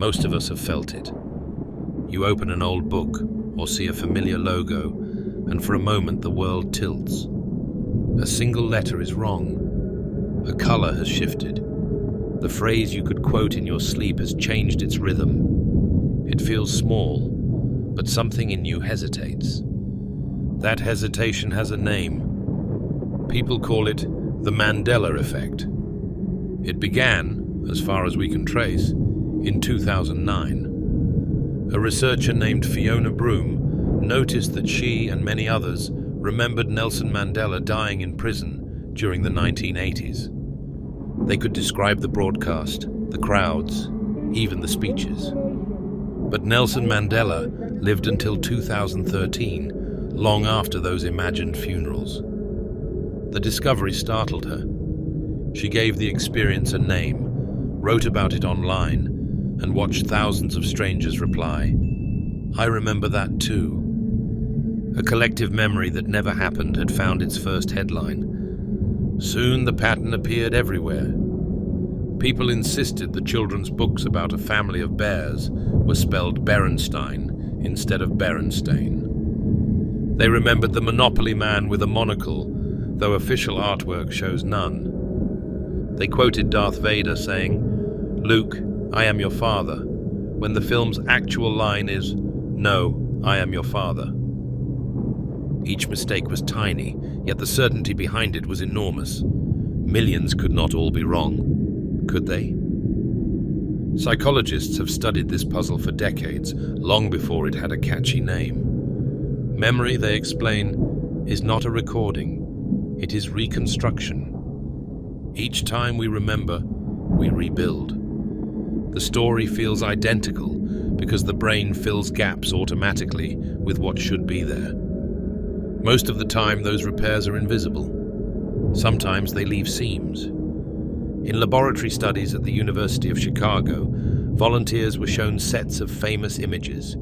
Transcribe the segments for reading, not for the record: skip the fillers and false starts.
Most of us have felt it. You open an old book or see a familiar logo, and for a moment the world tilts. A single letter is wrong. A color has shifted. The phrase you could quote in your sleep has changed its rhythm. It feels small, but something in you hesitates. That hesitation has a name. People call it the Mandela effect. It began, as far as we can trace, in 2009. A researcher named Fiona Broom noticed that she and many others remembered Nelson Mandela dying in prison during the 1980s. They could describe the broadcast, the crowds, even the speeches. But Nelson Mandela lived until 2013, long after those imagined funerals. The discovery startled her. She gave the experience a name, wrote about it online, and watched thousands of strangers reply. I remember that too. A collective memory that never happened had found its first headline. Soon the pattern appeared everywhere. People insisted the children's books about a family of bears were spelled Berenstein instead of Berenstain. They remembered the Monopoly man with a monocle, though official artwork shows none. They quoted Darth Vader saying, "Luke, I am your father," when the film's actual line is, "No, I am your father." Each mistake was tiny, yet the certainty behind it was enormous. Millions could not all be wrong, could they? Psychologists have studied this puzzle for decades, long before it had a catchy name. Memory, they explain, is not a recording, it is reconstruction. Each time we remember, we rebuild. The story feels identical because the brain fills gaps automatically with what should be there. Most of the time, those repairs are invisible. Sometimes they leave seams. In laboratory studies at the University of Chicago, volunteers were shown sets of famous images,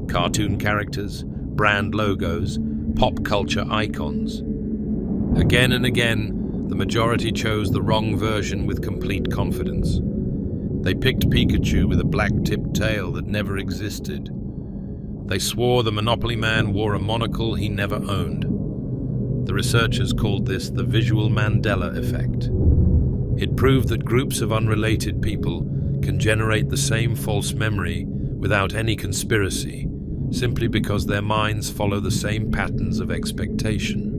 cartoon characters, brand logos, pop culture icons. Again and again, the majority chose the wrong version with complete confidence. They picked Pikachu with a black-tipped tail that never existed. They swore the Monopoly man wore a monocle he never owned. The researchers called this the visual Mandela effect. It proved that groups of unrelated people can generate the same false memory without any conspiracy, simply because their minds follow the same patterns of expectation.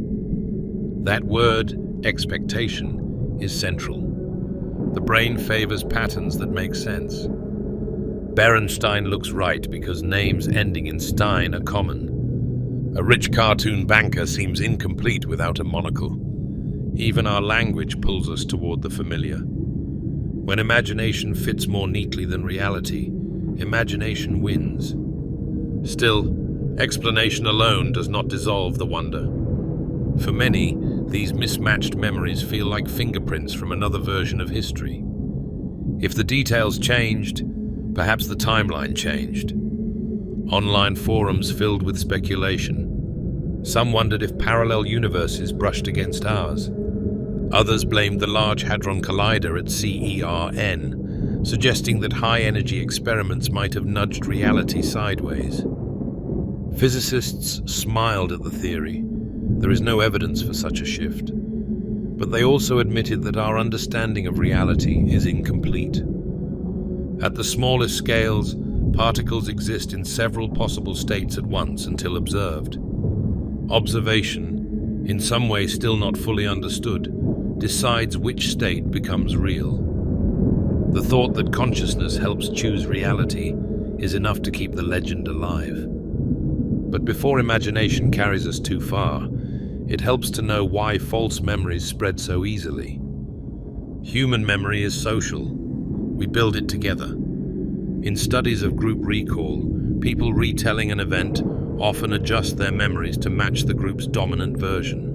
That word, expectation, is central. The brain favors patterns that make sense. Berenstein looks right because names ending in Stein are common. A rich cartoon banker seems incomplete without a monocle. Even our language pulls us toward the familiar. When imagination fits more neatly than reality, imagination wins. Still, explanation alone does not dissolve the wonder. For many, these mismatched memories feel like fingerprints from another version of history. If the details changed, perhaps the timeline changed. Online forums filled with speculation. Some wondered if parallel universes brushed against ours. Others blamed the Large Hadron Collider at CERN, suggesting that high-energy experiments might have nudged reality sideways. Physicists smiled at the theory. There is no evidence for such a shift. But they also admitted that our understanding of reality is incomplete. At the smallest scales, particles exist in several possible states at once until observed. Observation, in some way still not fully understood, decides which state becomes real. The thought that consciousness helps choose reality is enough to keep the legend alive. But before imagination carries us too far, it helps to know why false memories spread so easily. Human memory is social. We build it together. In studies of group recall, people retelling an event often adjust their memories to match the group's dominant version.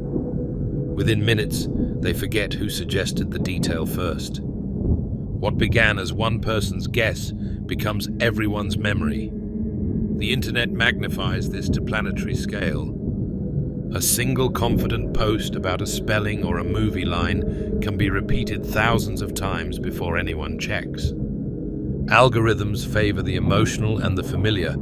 Within minutes, they forget who suggested the detail first. What began as one person's guess becomes everyone's memory. The internet magnifies this to planetary scale. A single confident post about a spelling or a movie line can be repeated thousands of times before anyone checks. Algorithms favor the emotional and the familiar,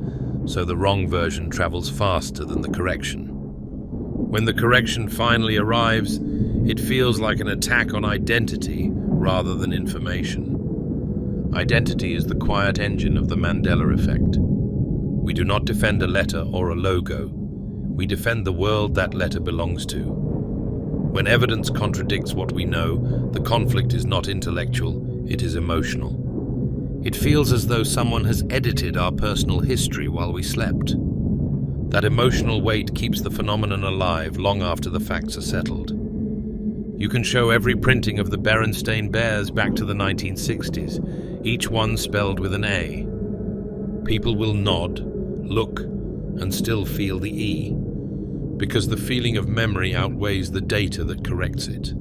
so the wrong version travels faster than the correction. When the correction finally arrives, it feels like an attack on identity rather than information. Identity is the quiet engine of the Mandela effect. We do not defend a letter or a logo. We defend the world that letter belongs to. When evidence contradicts what we know, the conflict is not intellectual, it is emotional. It feels as though someone has edited our personal history while we slept. That emotional weight keeps the phenomenon alive long after the facts are settled. You can show every printing of the Berenstain Bears back to the 1960s, each one spelled with an A. People will nod, look, and still feel the E, because the feeling of memory outweighs the data that corrects it.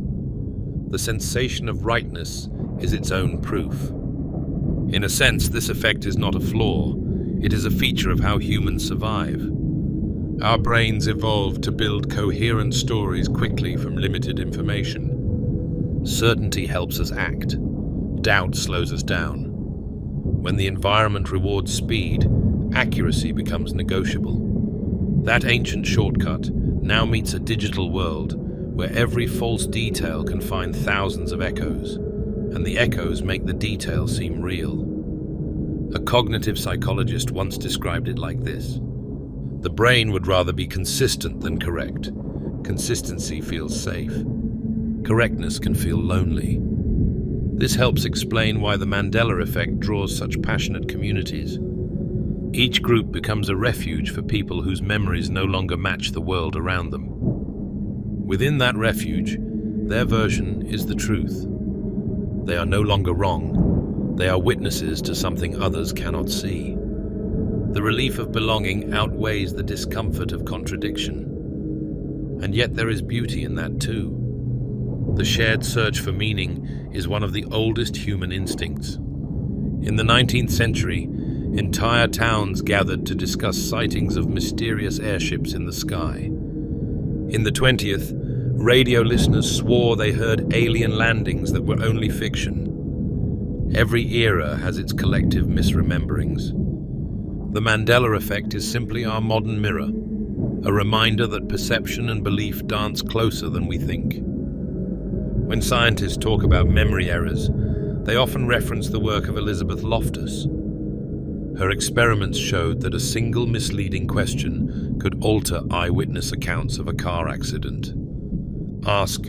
The sensation of rightness is its own proof. In a sense, this effect is not a flaw. It is a feature of how humans survive. Our brains evolved to build coherent stories quickly from limited information. Certainty helps us act. Doubt slows us down. When the environment rewards speed, accuracy becomes negotiable. That ancient shortcut now meets a digital world where every false detail can find thousands of echoes, and the echoes make the detail seem real. A cognitive psychologist once described it like this: the brain would rather be consistent than correct. Consistency feels safe. Correctness can feel lonely. This helps explain why the Mandela effect draws such passionate communities. Each group becomes a refuge for people whose memories no longer match the world around them. Within that refuge, their version is the truth. They are no longer wrong. They are witnesses to something others cannot see. The relief of belonging outweighs the discomfort of contradiction. And yet there is beauty in that too. The shared search for meaning is one of the oldest human instincts. In the 19th century, entire towns gathered to discuss sightings of mysterious airships in the sky. In the 20th, radio listeners swore they heard alien landings that were only fiction. Every era has its collective misrememberings. The Mandela effect is simply our modern mirror, a reminder that perception and belief dance closer than we think. When scientists talk about memory errors, they often reference the work of Elizabeth Loftus. Her experiments showed that a single misleading question could alter eyewitness accounts of a car accident. Ask,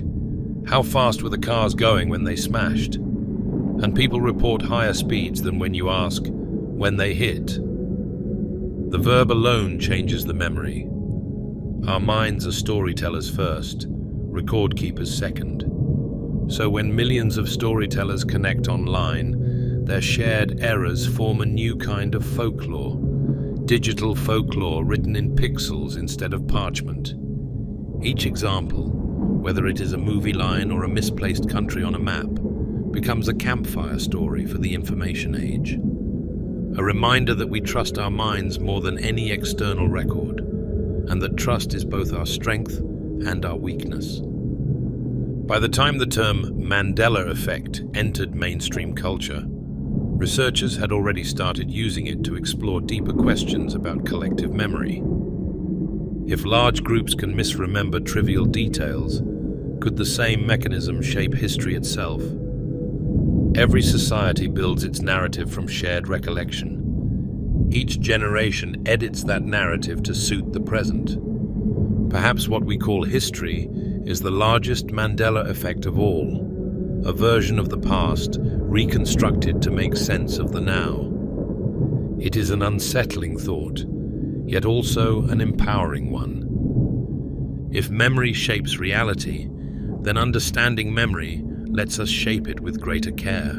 how fast were the cars going when they smashed? And people report higher speeds than when you ask, when they hit. The verb alone changes the memory. Our minds are storytellers first, record keepers second. So when millions of storytellers connect online, their shared errors form a new kind of folklore. Digital folklore written in pixels instead of parchment. Each example, whether it is a movie line or a misplaced country on a map, becomes a campfire story for the information age. A reminder that we trust our minds more than any external record, and that trust is both our strength and our weakness. By the time the term Mandela effect entered mainstream culture, researchers had already started using it to explore deeper questions about collective memory. If large groups can misremember trivial details, could the same mechanism shape history itself? Every society builds its narrative from shared recollection. Each generation edits that narrative to suit the present. Perhaps what we call history is the largest Mandela effect of all, a version of the past reconstructed to make sense of the now. It is an unsettling thought, yet also an empowering one. If memory shapes reality, then understanding memory lets us shape it with greater care.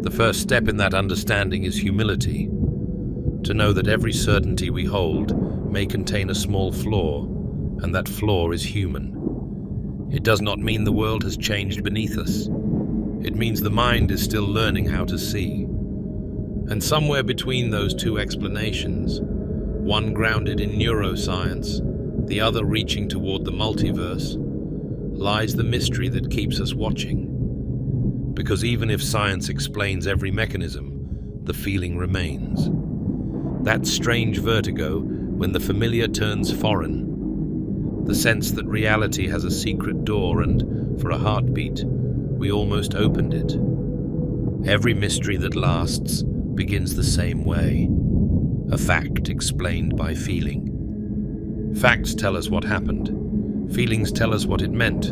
The first step in that understanding is humility, to know that every certainty we hold may contain a small flaw, and that flaw is human. It does not mean the world has changed beneath us. It means the mind is still learning how to see. And somewhere between those two explanations, one grounded in neuroscience, the other reaching toward the multiverse, lies the mystery that keeps us watching. Because even if science explains every mechanism, the feeling remains. That strange vertigo when the familiar turns foreign. The sense that reality has a secret door and, for a heartbeat, we almost opened it. Every mystery that lasts begins the same way. A fact explained by feeling. Facts tell us what happened. Feelings tell us what it meant.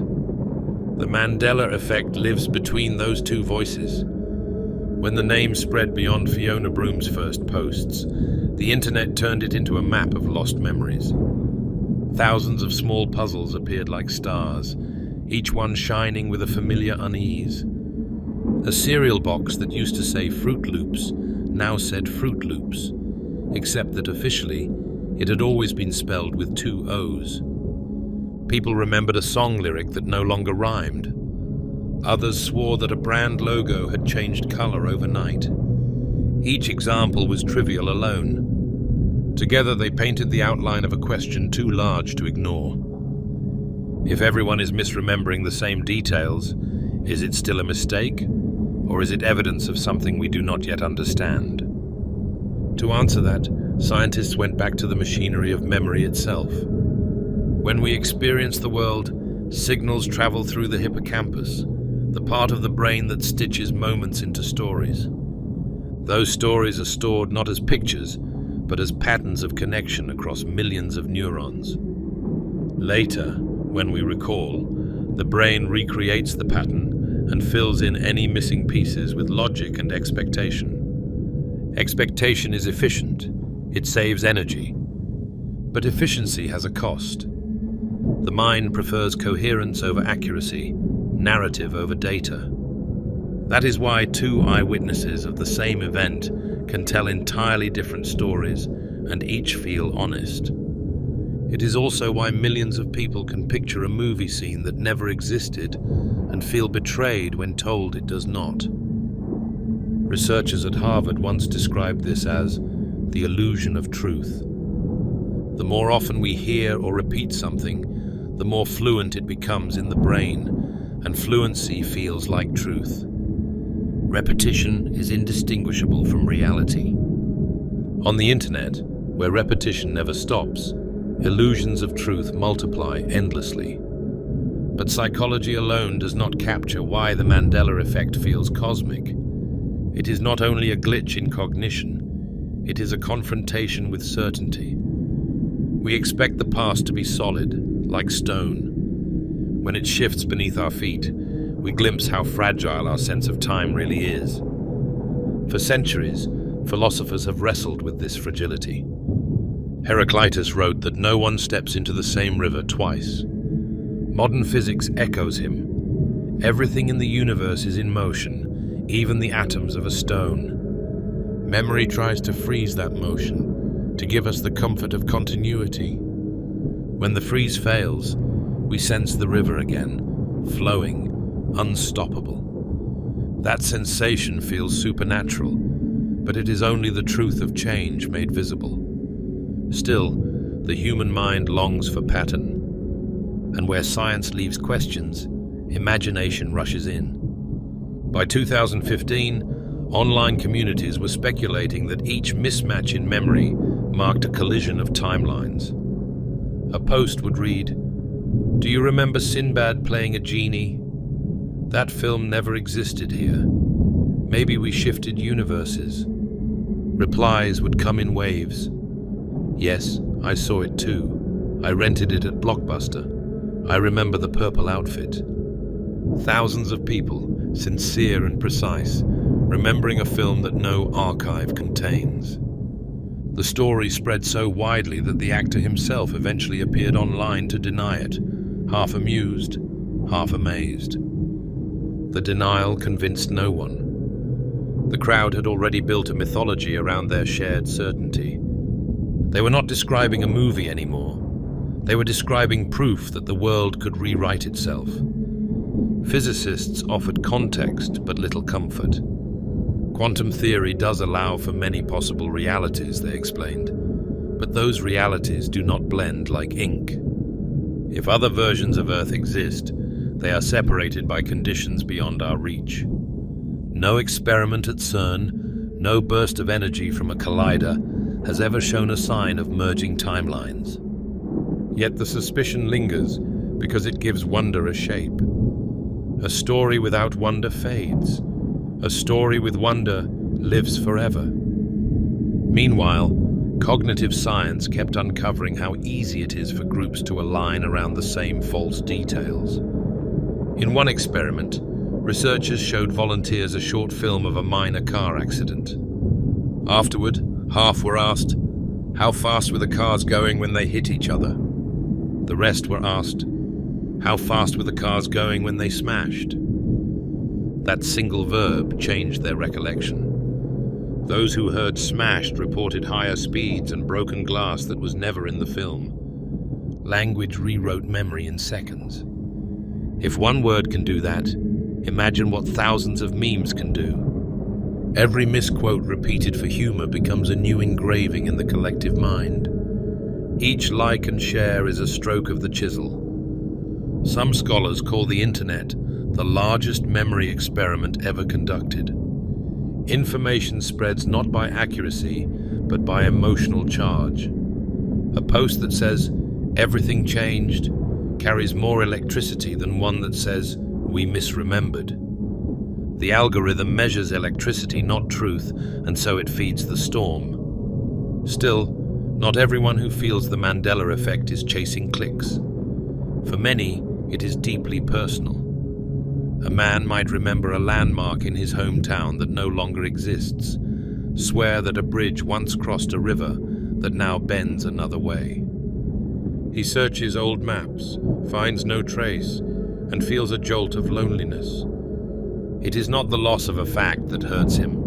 The Mandela effect lives between those two voices. When the name spread beyond Fiona Broom's first posts, the internet turned it into a map of lost memories. Thousands of small puzzles appeared like stars, each one shining with a familiar unease. A cereal box that used to say Fruit Loops now said Fruit Loops, except that officially it had always been spelled with 2 O's. People remembered a song lyric that no longer rhymed. Others swore that a brand logo had changed color overnight. Each example was trivial alone. Together they painted the outline of a question too large to ignore. If everyone is misremembering the same details, is it still a mistake? Or is it evidence of something we do not yet understand? To answer that, scientists went back to the machinery of memory itself. When we experience the world, signals travel through the hippocampus, the part of the brain that stitches moments into stories. Those stories are stored not as pictures, but as patterns of connection across millions of neurons. Later, when we recall, the brain recreates the pattern and fills in any missing pieces with logic and expectation. Expectation is efficient. It saves energy. But efficiency has a cost. The mind prefers coherence over accuracy, narrative over data. That is why 2 eyewitnesses of the same event can tell entirely different stories and each feel honest. It is also why millions of people can picture a movie scene that never existed and feel betrayed when told it does not. Researchers at Harvard once described this as the illusion of truth. The more often we hear or repeat something, the more fluent it becomes in the brain, and fluency feels like truth. Repetition is indistinguishable from reality. On the internet, where repetition never stops, illusions of truth multiply endlessly. But psychology alone does not capture why the Mandela effect feels cosmic. It is not only a glitch in cognition, it is a confrontation with certainty. We expect the past to be solid, like stone. When it shifts beneath our feet, we glimpse how fragile our sense of time really is. For centuries, philosophers have wrestled with this fragility. Heraclitus wrote that no one steps into the same river twice. Modern physics echoes him. Everything in the universe is in motion, even the atoms of a stone. Memory tries to freeze that motion, to give us the comfort of continuity. When the freeze fails, we sense the river again, flowing, unstoppable. That sensation feels supernatural, but it is only the truth of change made visible. Still, the human mind longs for pattern. And where science leaves questions, imagination rushes in. By 2015, online communities were speculating that each mismatch in memory marked a collision of timelines. A post would read, "Do you remember Sinbad playing a genie? That film never existed here. Maybe we shifted universes." Replies would come in waves. "Yes, I saw it too. I rented it at Blockbuster. I remember the purple outfit." Thousands of people, sincere and precise, remembering a film that no archive contains. The story spread so widely that the actor himself eventually appeared online to deny it, half amused, half amazed. The denial convinced no one. The crowd had already built a mythology around their shared certainty. They were not describing a movie anymore. They were describing proof that the world could rewrite itself. Physicists offered context but little comfort. Quantum theory does allow for many possible realities, they explained, but those realities do not blend like ink. If other versions of Earth exist, they are separated by conditions beyond our reach. No experiment at CERN, No burst of energy from a collider has ever shown a sign of merging timelines. Yet the suspicion lingers because it gives wonder a shape. A story without wonder fades. A story with wonder lives forever. Meanwhile, cognitive science kept uncovering how easy it is for groups to align around the same false details. In one experiment, researchers showed volunteers a short film of a minor car accident. Afterward, half were asked, how fast were the cars going when they hit each other? The rest were asked, how fast were the cars going when they smashed? That single verb changed their recollection. Those who heard smashed reported higher speeds and broken glass that was never in the film. Language rewrote memory in seconds. If one word can do that, imagine what thousands of memes can do. Every misquote repeated for humor becomes a new engraving in the collective mind. Each like and share is a stroke of the chisel. Some scholars call the internet the largest memory experiment ever conducted. Information spreads not by accuracy, but by emotional charge. A post that says, "Everything changed," carries more electricity than one that says, "We misremembered." The algorithm measures electricity, not truth, and so it feeds the storm. Still, not everyone who feels the Mandela effect is chasing clicks. For many, it is deeply personal. A man might remember a landmark in his hometown that no longer exists, swear that a bridge once crossed a river that now bends another way. He searches old maps, finds no trace, and feels a jolt of loneliness. It is not the loss of a fact that hurts him.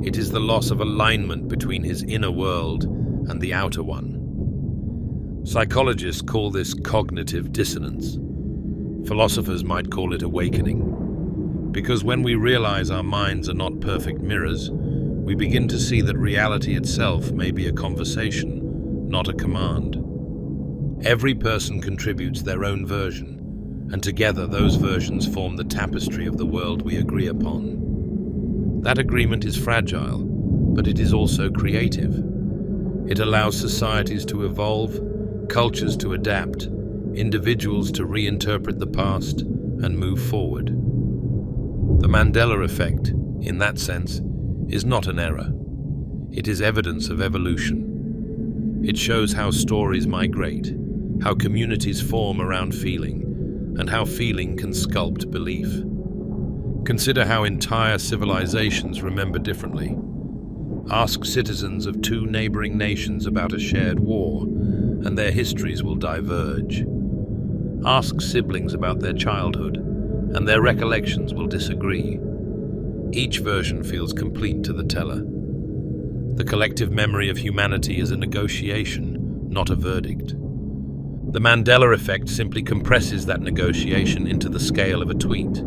It is the loss of alignment between his inner world and the outer one. Psychologists call this cognitive dissonance. Philosophers might call it awakening. Because when we realize our minds are not perfect mirrors, we begin to see that reality itself may be a conversation, not a command. Every person contributes their own version, and together those versions form the tapestry of the world we agree upon. That agreement is fragile, but it is also creative. It allows societies to evolve, cultures to adapt, individuals to reinterpret the past and move forward. The Mandela effect, in that sense, is not an error. It is evidence of evolution. It shows how stories migrate, how communities form around feeling, and how feeling can sculpt belief. Consider how entire civilizations remember differently. Ask citizens of two neighboring nations about a shared war, and their histories will diverge. Ask siblings about their childhood, and their recollections will disagree. Each version feels complete to the teller. The collective memory of humanity is a negotiation, not a verdict. The Mandela effect simply compresses that negotiation into the scale of a tweet.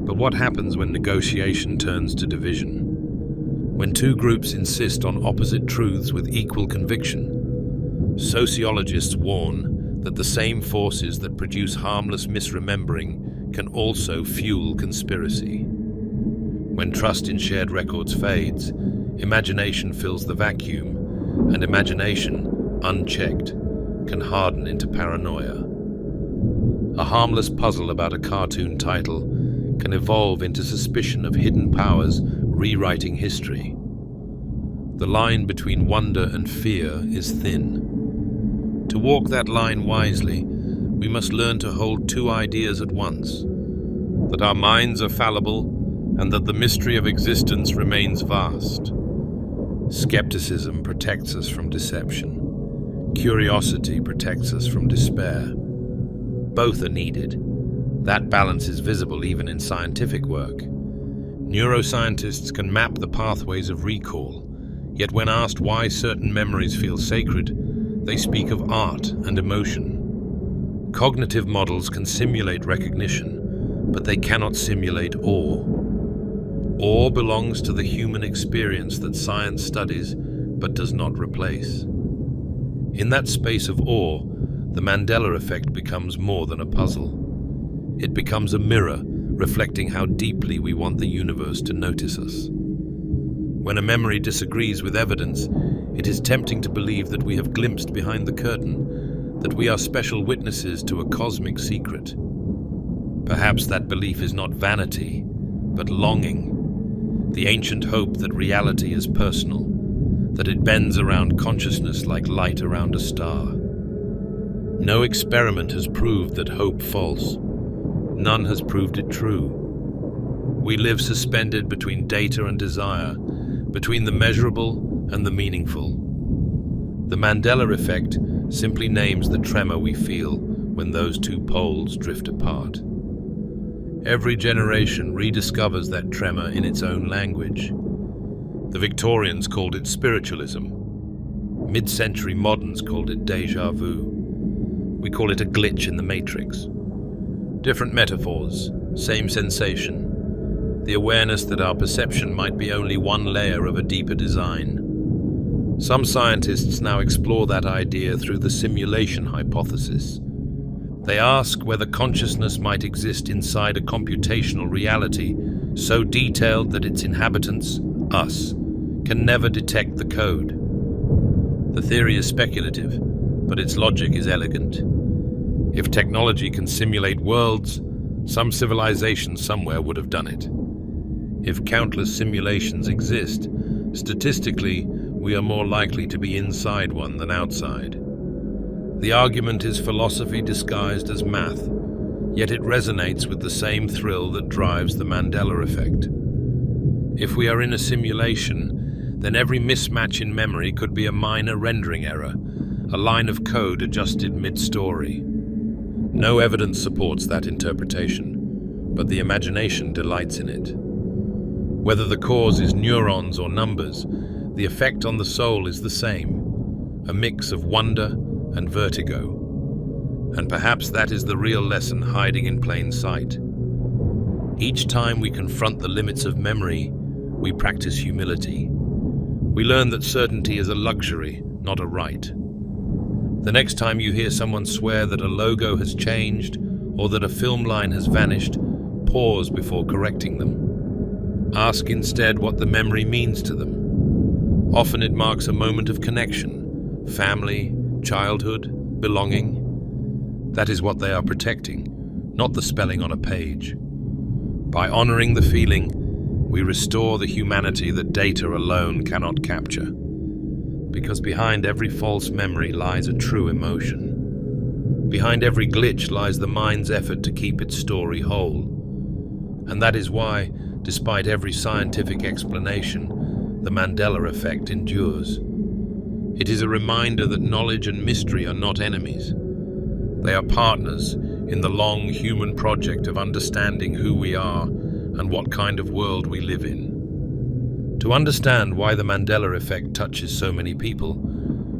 But what happens when negotiation turns to division? When two groups insist on opposite truths with equal conviction? Sociologists warn that the same forces that produce harmless misremembering can also fuel conspiracy. When trust in shared records fades, imagination fills the vacuum, and imagination, unchecked, can harden into paranoia. A harmless puzzle about a cartoon title can evolve into suspicion of hidden powers rewriting history. The line between wonder and fear is thin. To walk that line wisely, we must learn to hold two ideas at once: that our minds are fallible and that the mystery of existence remains vast. Skepticism protects us from deception. Curiosity protects us from despair. Both are needed. That balance is visible even in scientific work. Neuroscientists can map the pathways of recall, yet when asked why certain memories feel sacred, they speak of art and emotion. Cognitive models can simulate recognition, but they cannot simulate awe. Awe belongs to the human experience that science studies but does not replace. In that space of awe, the Mandela effect becomes more than a puzzle. It becomes a mirror reflecting how deeply we want the universe to notice us. When a memory disagrees with evidence, it is tempting to believe that we have glimpsed behind the curtain, that we are special witnesses to a cosmic secret. Perhaps that belief is not vanity, but longing, the ancient hope that reality is personal, that it bends around consciousness like light around a star. No experiment has proved that hope false. None has proved it true. We live suspended between data and desire, between the measurable and the meaningful. The Mandela effect simply names the tremor we feel when those two poles drift apart. Every generation rediscovers that tremor in its own language. The Victorians called it spiritualism. Mid-century moderns called it déjà vu. We call it a glitch in the matrix. Different metaphors, same sensation. The awareness that our perception might be only one layer of a deeper design. Some scientists now explore that idea through the simulation hypothesis. They ask whether consciousness might exist inside a computational reality so detailed that its inhabitants, us, can never detect the code. The theory is speculative, but its logic is elegant. If technology can simulate worlds, some civilization somewhere would have done it. If countless simulations exist, statistically, we are more likely to be inside one than outside. The argument is philosophy disguised as math, yet it resonates with the same thrill that drives the Mandela effect. If we are in a simulation, then every mismatch in memory could be a minor rendering error, a line of code adjusted mid-story. No evidence supports that interpretation, but the imagination delights in it. Whether the cause is neurons or numbers, the effect on the soul is the same, a mix of wonder and vertigo. And perhaps that is the real lesson hiding in plain sight. Each time we confront the limits of memory, we practice humility. We learn that certainty is a luxury, not a right. The next time you hear someone swear that a logo has changed or that a film line has vanished, pause before correcting them. Ask instead what the memory means to them. Often it marks a moment of connection, family, childhood, belonging. That is what they are protecting, not the spelling on a page. By honoring the feeling, we restore the humanity that data alone cannot capture. Because behind every false memory lies a true emotion. Behind every glitch lies the mind's effort to keep its story whole. And that is why, despite every scientific explanation, the Mandela effect endures. It is a reminder that knowledge and mystery are not enemies. They are partners in the long human project of understanding who we are and what kind of world we live in. To understand why the Mandela effect touches so many people,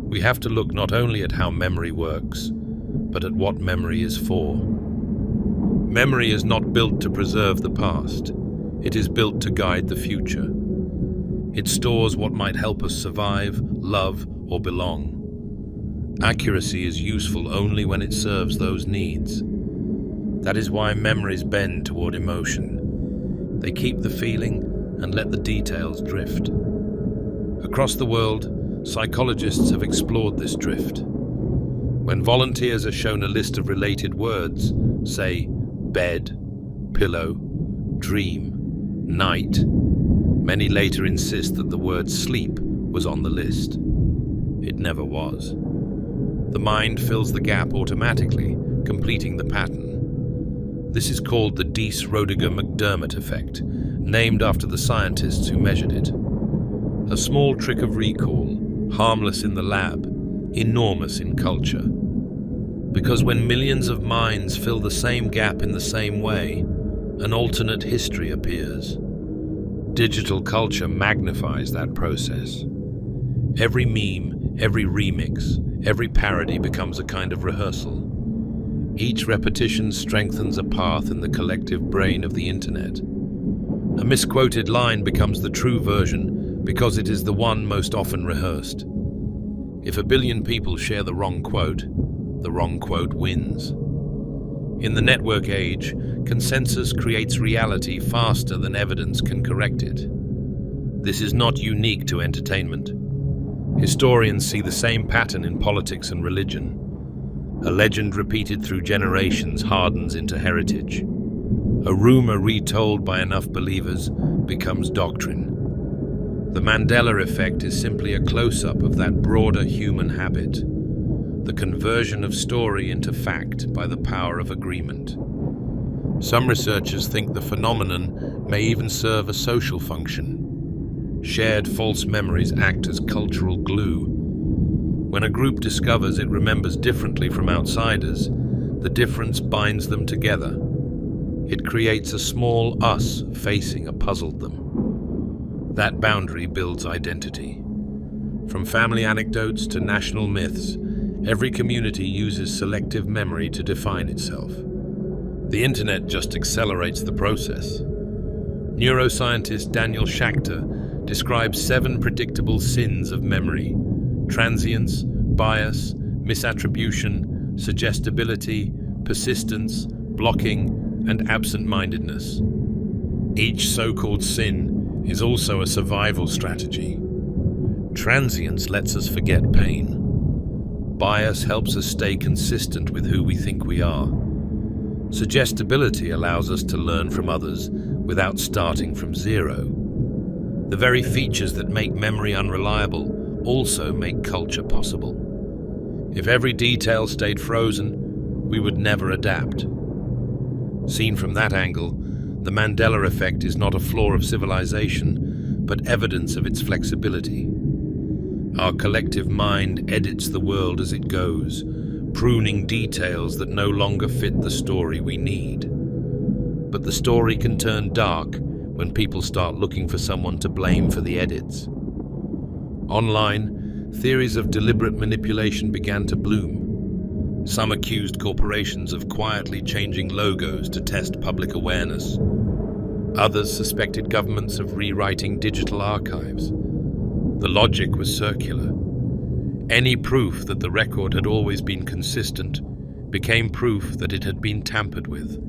we have to look not only at how memory works, but at what memory is for. Memory is not built to preserve the past. It is built to guide the future. It stores what might help us survive, love, or belong. Accuracy is useful only when it serves those needs. That is why memories bend toward emotion. They keep the feeling and let the details drift. Across the world, psychologists have explored this drift. When volunteers are shown a list of related words, say bed, pillow, dream, night, many later insist that the word sleep was on the list. It never was. The mind fills the gap automatically, completing the pattern. This is called the Diess-Roediger-McDermott effect, named after the scientists who measured it. A small trick of recall, harmless in the lab, enormous in culture. Because when millions of minds fill the same gap in the same way, an alternate history appears. Digital culture magnifies that process. Every meme, every remix, every parody becomes a kind of rehearsal. Each repetition strengthens a path in the collective brain of the internet. A misquoted line becomes the true version because it is the one most often rehearsed. If a billion people share the wrong quote wins. In the network age, consensus creates reality faster than evidence can correct it. This is not unique to entertainment. Historians see the same pattern in politics and religion. A legend repeated through generations hardens into heritage. A rumor retold by enough believers becomes doctrine. The Mandela effect is simply a close-up of that broader human habit, the conversion of story into fact by the power of agreement. Some researchers think the phenomenon may even serve a social function. Shared false memories act as cultural glue. When a group discovers it remembers differently from outsiders, the difference binds them together. It creates a small us facing a puzzled them. That boundary builds identity. From family anecdotes to national myths, every community uses selective memory to define itself. The internet just accelerates the process. Neuroscientist Daniel Schacter describes 7 predictable sins of memory: transience, bias, misattribution, suggestibility, persistence, blocking, and absent-mindedness. Each so-called sin is also a survival strategy. Transience lets us forget pain. Bias helps us stay consistent with who we think we are. Suggestibility allows us to learn from others without starting from zero. The very features that make memory unreliable also make culture possible. If every detail stayed frozen, we would never adapt. Seen from that angle, the Mandela effect is not a flaw of civilization, but evidence of its flexibility. Our collective mind edits the world as it goes, pruning details that no longer fit the story we need. But the story can turn dark when people start looking for someone to blame for the edits. Online, theories of deliberate manipulation began to bloom. Some accused corporations of quietly changing logos to test public awareness. Others suspected governments of rewriting digital archives. The logic was circular. Any proof that the record had always been consistent became proof that it had been tampered with.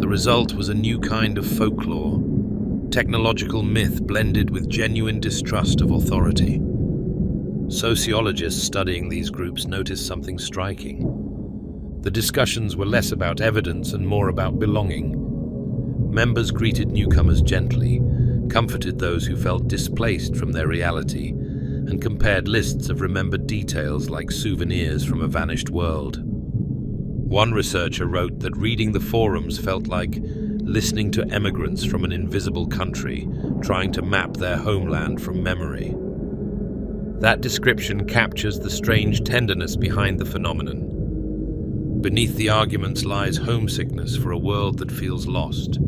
The result was a new kind of folklore, technological myth blended with genuine distrust of authority. Sociologists studying these groups noticed something striking. The discussions were less about evidence and more about belonging. Members greeted newcomers gently, comforted those who felt displaced from their reality, and compared lists of remembered details like souvenirs from a vanished world. One researcher wrote that reading the forums felt like listening to emigrants from an invisible country trying to map their homeland from memory. That description captures the strange tenderness behind the phenomenon. Beneath the arguments lies homesickness for a world that feels lost.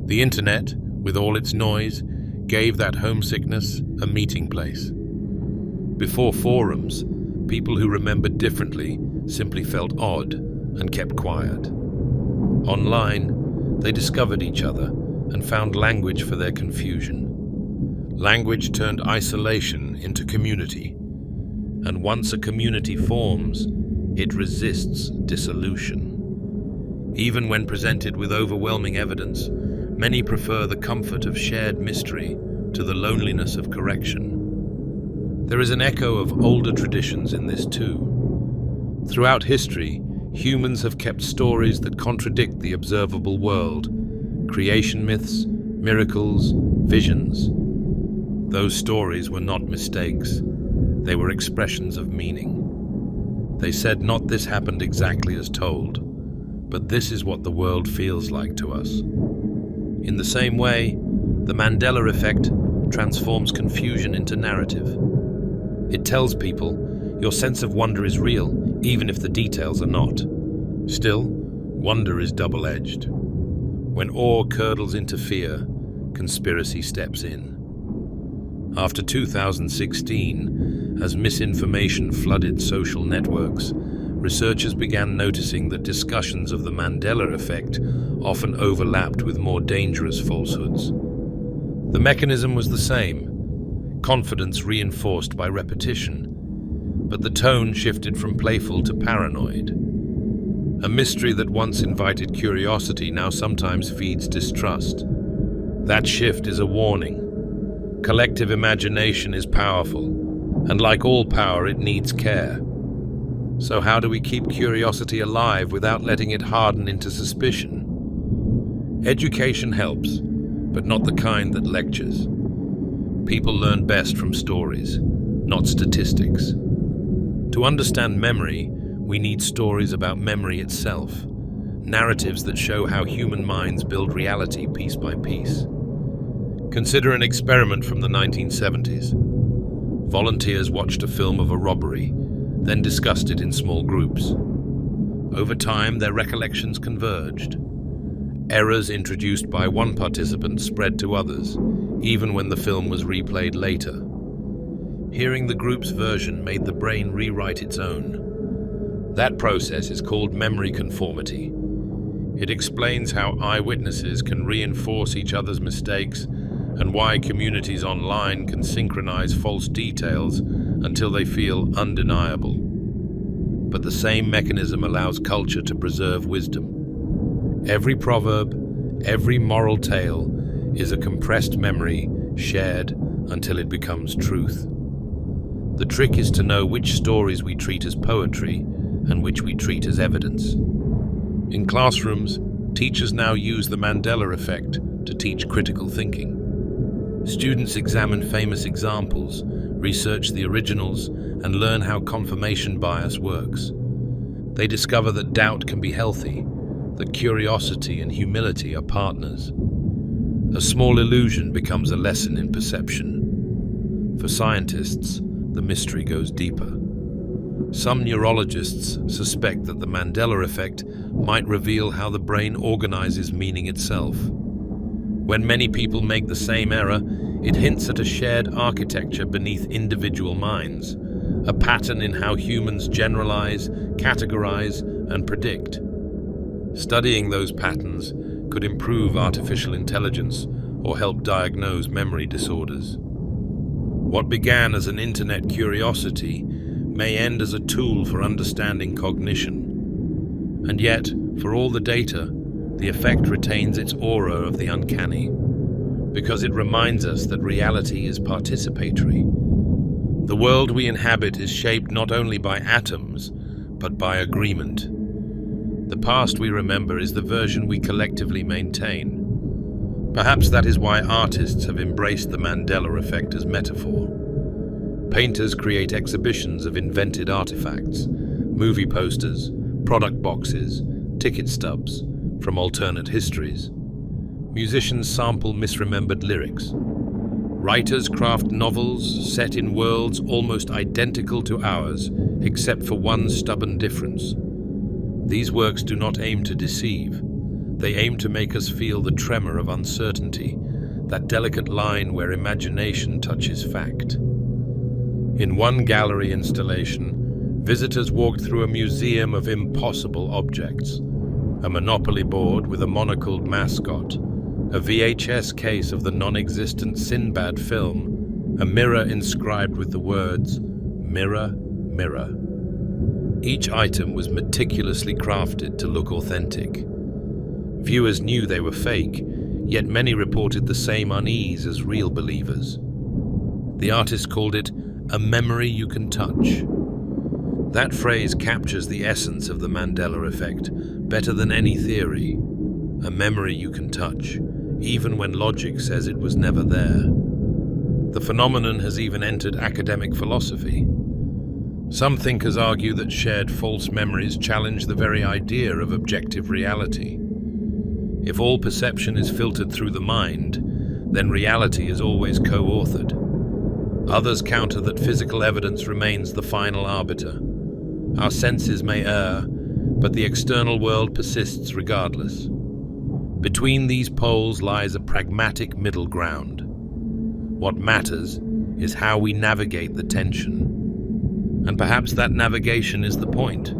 The internet, with all its noise, gave that homesickness a meeting place. Before forums, people who remembered differently simply felt odd and kept quiet. Online, they discovered each other and found language for their confusion. Language turned isolation into community, and once a community forms, it resists dissolution. Even when presented with overwhelming evidence, many prefer the comfort of shared mystery to the loneliness of correction. There is an echo of older traditions in this too. Throughout history, humans have kept stories that contradict the observable world, creation myths, miracles, visions. Those stories were not mistakes. They were expressions of meaning. They said not this happened exactly as told, but this is what the world feels like to us. In the same way, the Mandela effect transforms confusion into narrative. It tells people, your sense of wonder is real, even if the details are not. Still, wonder is double-edged. When awe curdles into fear, conspiracy steps in. After 2016, as misinformation flooded social networks, researchers began noticing that discussions of the Mandela effect often overlapped with more dangerous falsehoods. The mechanism was the same, confidence reinforced by repetition, but the tone shifted from playful to paranoid. A mystery that once invited curiosity now sometimes feeds distrust. That shift is a warning. Collective imagination is powerful, and like all power, it needs care. So how do we keep curiosity alive without letting it harden into suspicion? Education helps, but not the kind that lectures. People learn best from stories, not statistics. To understand memory, we need stories about memory itself, narratives that show how human minds build reality piece by piece. Consider an experiment from the 1970s. Volunteers watched a film of a robbery, then discussed it in small groups. Over time, their recollections converged. Errors introduced by one participant spread to others, even when the film was replayed later. Hearing the group's version made the brain rewrite its own. That process is called memory conformity. It explains how eyewitnesses can reinforce each other's mistakes and why communities online can synchronize false details until they feel undeniable. But the same mechanism allows culture to preserve wisdom. Every proverb, every moral tale is a compressed memory shared until it becomes truth. The trick is to know which stories we treat as poetry and which we treat as evidence. In classrooms, teachers now use the Mandela effect to teach critical thinking. Students examine famous examples, research the originals, and learn how confirmation bias works. They discover that doubt can be healthy, that curiosity and humility are partners. A small illusion becomes a lesson in perception. For scientists, the mystery goes deeper. Some neurologists suspect that the Mandela effect might reveal how the brain organizes meaning itself. When many people make the same error, it hints at a shared architecture beneath individual minds, a pattern in how humans generalize, categorize, and predict. Studying those patterns could improve artificial intelligence or help diagnose memory disorders. What began as an internet curiosity may end as a tool for understanding cognition. And yet, for all the data, the effect retains its aura of the uncanny, because it reminds us that reality is participatory. The world we inhabit is shaped not only by atoms, but by agreement. The past we remember is the version we collectively maintain. Perhaps that is why artists have embraced the Mandela effect as metaphor. Painters create exhibitions of invented artifacts, movie posters, product boxes, ticket stubs from alternate histories. Musicians sample misremembered lyrics. Writers craft novels set in worlds almost identical to ours, except for one stubborn difference. These works do not aim to deceive. They aim to make us feel the tremor of uncertainty, that delicate line where imagination touches fact. In one gallery installation, visitors walked through a museum of impossible objects. A Monopoly board with a monocled mascot, a VHS case of the non-existent Sinbad film, a mirror inscribed with the words, "Mirror, Mirror." Each item was meticulously crafted to look authentic. Viewers knew they were fake, yet many reported the same unease as real believers. The artist called it a memory you can touch. That phrase captures the essence of the Mandela effect better than any theory. A memory you can touch, even when logic says it was never there. The phenomenon has even entered academic philosophy. Some thinkers argue that shared false memories challenge the very idea of objective reality. If all perception is filtered through the mind, then reality is always co-authored. Others counter that physical evidence remains the final arbiter. Our senses may err, but the external world persists regardless. Between these poles lies a pragmatic middle ground. What matters is how we navigate the tension. And perhaps that navigation is the point.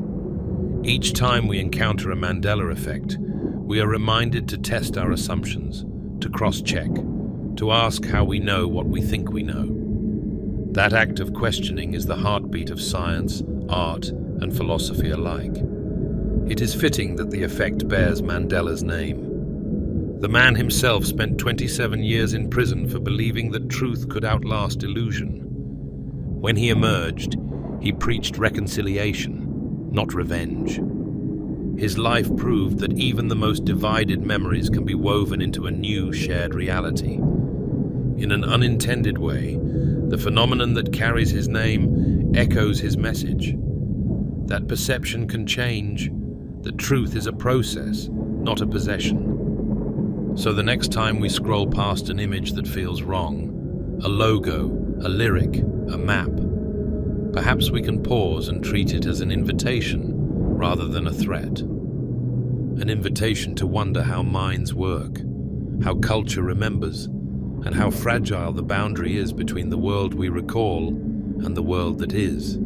Each time we encounter a Mandela effect, we are reminded to test our assumptions, to cross-check, to ask how we know what we think we know. That act of questioning is the heartbeat of science, art, and philosophy alike. It is fitting that the effect bears Mandela's name. The man himself spent 27 years in prison for believing that truth could outlast illusion. When he emerged, he preached reconciliation, not revenge. His life proved that even the most divided memories can be woven into a new shared reality. In an unintended way, the phenomenon that carries his name echoes his message. That perception can change, that truth is a process, not a possession. So the next time we scroll past an image that feels wrong, a logo, a lyric, a map, perhaps we can pause and treat it as an invitation rather than a threat. An invitation to wonder how minds work, how culture remembers, and how fragile the boundary is between the world we recall and the world that is.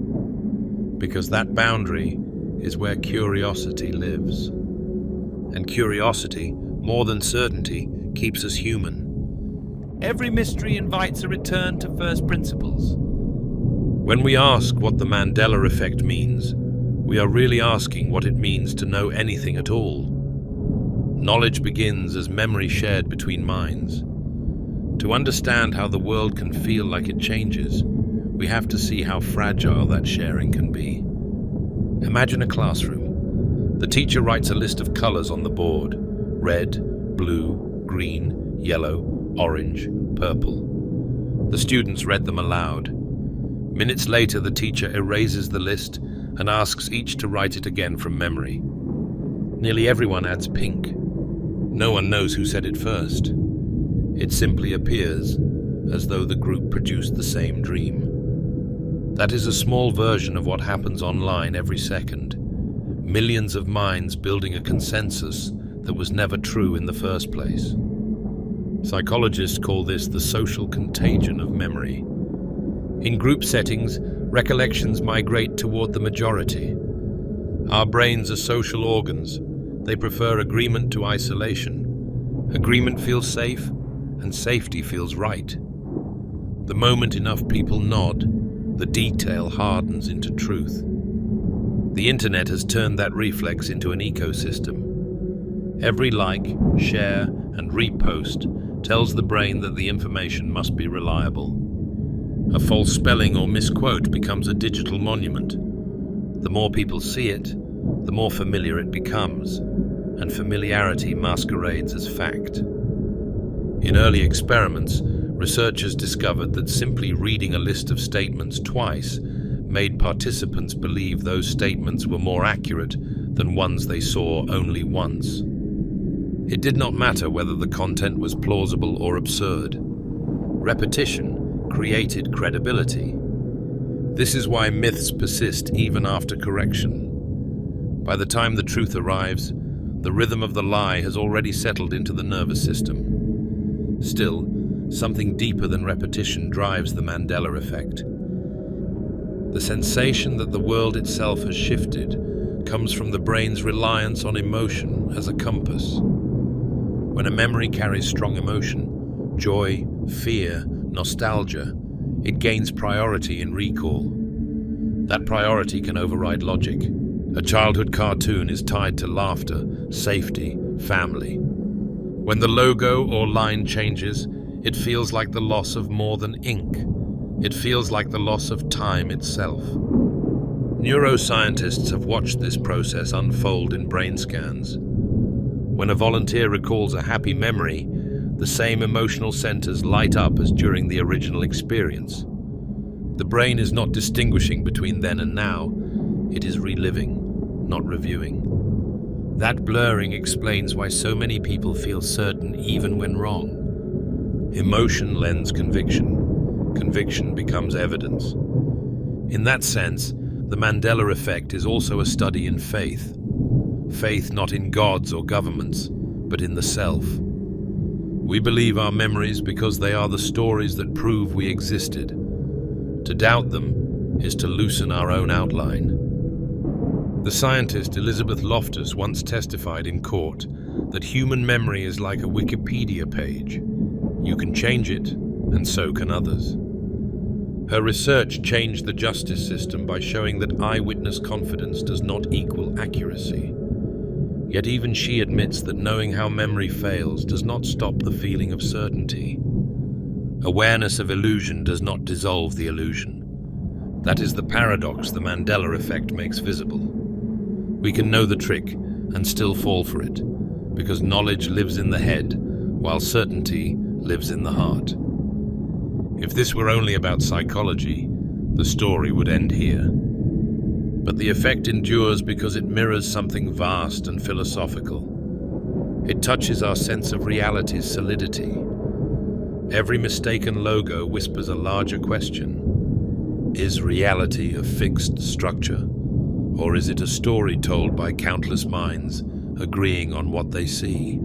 Because that boundary is where curiosity lives. And curiosity, more than certainty, keeps us human. Every mystery invites a return to first principles. When we ask what the Mandela effect means, we are really asking what it means to know anything at all. Knowledge begins as memory shared between minds. To understand how the world can feel like it changes, we have to see how fragile that sharing can be. Imagine a classroom. The teacher writes a list of colors on the board: red, blue, green, yellow, orange, purple. The students read them aloud. Minutes later, the teacher erases the list and asks each to write it again from memory. Nearly everyone adds pink. No one knows who said it first. It simply appears as though the group produced the same dream. That is a small version of what happens online every second. Millions of minds building a consensus that was never true in the first place. Psychologists call this the social contagion of memory. In group settings, recollections migrate toward the majority. Our brains are social organs. They prefer agreement to isolation. Agreement feels safe, and safety feels right. The moment enough people nod, the detail hardens into truth. The internet has turned that reflex into an ecosystem. Every like, share, and repost tells the brain that the information must be reliable. A false spelling or misquote becomes a digital monument. The more people see it, the more familiar it becomes, and familiarity masquerades as fact. In early experiments, researchers discovered that simply reading a list of statements twice made participants believe those statements were more accurate than ones they saw only once. It did not matter whether the content was plausible or absurd. Repetition created credibility. This is why myths persist even after correction. By the time the truth arrives, the rhythm of the lie has already settled into the nervous system. Still, something deeper than repetition drives the Mandela effect. The sensation that the world itself has shifted comes from the brain's reliance on emotion as a compass. When a memory carries strong emotion, joy, fear, nostalgia, it gains priority in recall. That priority can override logic. A childhood cartoon is tied to laughter, safety, family. When the logo or line changes, it feels like the loss of more than ink. It feels like the loss of time itself. Neuroscientists have watched this process unfold in brain scans. When a volunteer recalls a happy memory, the same emotional centers light up as during the original experience. The brain is not distinguishing between then and now. It is reliving, not reviewing. That blurring explains why so many people feel certain even when wrong. Emotion lends conviction. Conviction becomes evidence. In that sense, the Mandela effect is also a study in faith. Faith not in gods or governments, but in the self. We believe our memories because they are the stories that prove we existed. To doubt them is to loosen our own outline. The scientist Elizabeth Loftus once testified in court that human memory is like a Wikipedia page. You can change it, and so can others. Her research changed the justice system by showing that eyewitness confidence does not equal accuracy. Yet even she admits that knowing how memory fails does not stop the feeling of certainty. Awareness of illusion does not dissolve the illusion. That is the paradox the Mandela effect makes visible. We can know the trick and still fall for it, because knowledge lives in the head, while certainty lives in the heart. If this were only about psychology, the story would end here. But the effect endures because it mirrors something vast and philosophical. It touches our sense of reality's solidity. Every mistaken logo whispers a larger question. Is reality a fixed structure, or is it a story told by countless minds agreeing on what they see?